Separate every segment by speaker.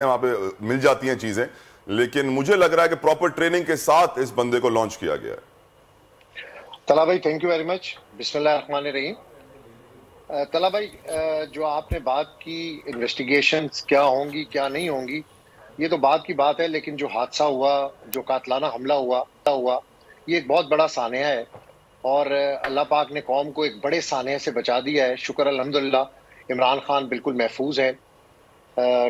Speaker 1: وہاں پہ مل جاتی ہیں چیزیں، لیکن مجھے لگ رہا ہے کہ پراپر ٹریننگ کے ساتھ اس بندے کو لانچ کیا گیا ہے۔
Speaker 2: طلحہ بھائی تھینک یو ویری مچ۔ بسم اللہ الرحمن الرحیم۔ طلحہ بھائی جو آپ نے بات کی انویسٹیگیشنز کیا ہوں گی کیا نہیں ہوں گی، یہ تو بات کی بات ہے، لیکن جو حادثہ ہوا، جو قاتلانہ حملہ ہوا یہ ایک بہت بڑا سانحہ ہے، اور اللہ پاک نے قوم کو ایک بڑے سانحے سے بچا دیا ہے۔ شکر الحمدللہ عمران خان بالکل محفوظ ہے،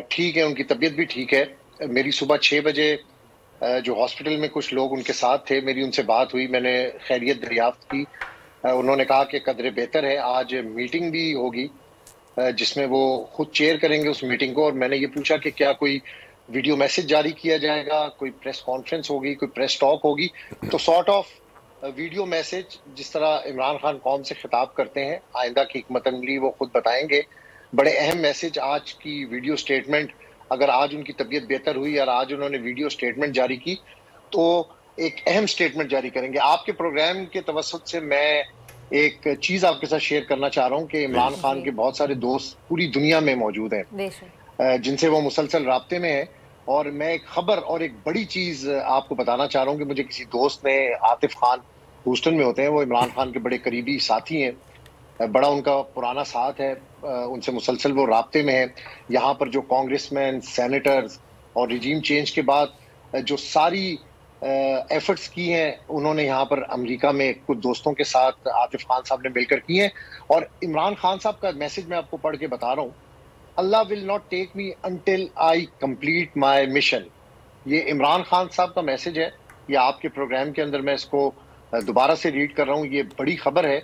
Speaker 2: ٹھیک ہے، ان کی طبیعت بھی ٹھیک ہے۔ میری صبح 6 بجے جو ہاسپٹل میں کچھ لوگ ان کے ساتھ تھے، میری ان سے بات ہوئی، میں نے خیریت دریافت کی۔ انہوں نے کہا کہ قدرے بہتر ہے۔ آج میٹنگ بھی ہوگی جس میں وہ خود چیئر کریں گے اس میٹنگ کو، اور میں نے یہ پوچھا کہ کیا کوئی ویڈیو میسج جاری کیا جائے گا، کوئی پریس کانفرنس ہوگی، کوئی پریس ٹاک ہوگی، تو سارٹ آف ویڈیو میسج جس طرح عمران خان قوم سے خطاب کرتے ہیں، آئندہ کی حکمت عملی وہ خود بتائیں گے۔ بڑے اہم میسج آج کی ویڈیو سٹیٹمنٹ، اگر آج ان کی طبیعت بہتر ہوئی اور آج انہوں نے ویڈیو سٹیٹمنٹ جاری کی تو ایک اہم سٹیٹمنٹ جاری کریں گے۔ آپ کے پروگرام کے توسط سے میں ایک چیز آپ کے ساتھ شیئر کرنا چاہ رہا ہوں کہ عمران خان کے بہت سارے دوست پوری دنیا میں موجود ہیں جن سے وہ مسلسل رابطے میں ہیں، اور میں ایک خبر اور ایک بڑی چیز آپ کو بتانا چاہ رہا ہوں کہ مجھے کسی دوست نے، عاطف خان ہوسٹن میں ہوتے ہیں، وہ عمران خان کے بڑے قریبی ساتھی ہیں، بڑا ان کا پرانا ساتھ ہے، ان سے مسلسل وہ رابطے میں ہیں۔ یہاں پر جو کانگریس مین، سینیٹرز اور ریجیم چینج کے بعد جو ساری ایفرٹس کی ہیں انہوں نے یہاں پر امریکہ میں کچھ دوستوں کے ساتھ عاطف خان صاحب نے مل کر کی ہیں، اور عمران خان صاحب کا میسج میں آپ کو پڑھ کے بتا رہا ہوں۔ Allah will not take me until I complete my mission, یہ عمران خان صاحب کا میسج ہے، یہ آپ کے پروگرام کے اندر میں اس کو دوبارہ سے ریڈ کر رہا ہوں۔ یہ بڑی خبر ہے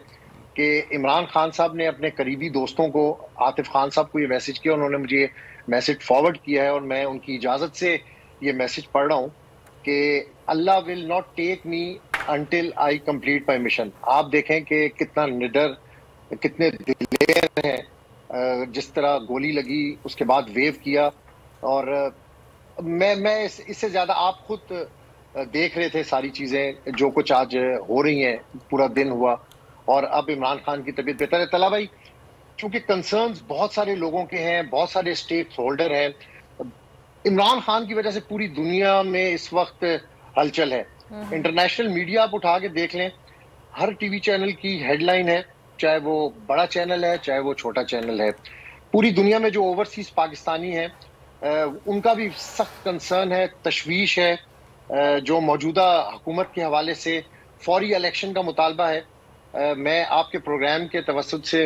Speaker 2: کہ عمران خان صاحب نے اپنے قریبی دوستوں کو، عاطف خان صاحب کو یہ میسج کیا، انہوں نے مجھے یہ میسج فارورڈ کیا ہے، اور میں ان کی اجازت سے یہ میسج پڑھ رہا ہوں کہ Allah will not take me until I complete my mission. آپ دیکھیں کہ کتنا نڈر، کتنے دلیر ہیں، جس طرح گولی لگی اس کے بعد ویو کیا، اور میں اس سے زیادہ آپ خود دیکھ رہے تھے ساری چیزیں جو کچھ آج ہو رہی ہیں، پورا دن ہوا، اور اب عمران خان کی طبیعت بہتر ہے۔ طلحہ بھائی چونکہ کنسرنز بہت سارے لوگوں کے ہیں، بہت سارے اسٹیک ہولڈر ہیں، عمران خان کی وجہ سے پوری دنیا میں اس وقت ہلچل ہے۔ انٹرنیشنل میڈیا آپ اٹھا کے دیکھ لیں، ہر ٹی وی چینل کی ہیڈ لائن ہے، چاہے وہ بڑا چینل ہے چاہے وہ چھوٹا چینل ہے، پوری دنیا میں جو اوورسیز پاکستانی ہیں ان کا بھی سخت کنسرن ہے، تشویش ہے، جو موجودہ حکومت کے حوالے سے فوری الیکشن کا مطالبہ ہے۔ میں آپ کے پروگرام کے توسط سے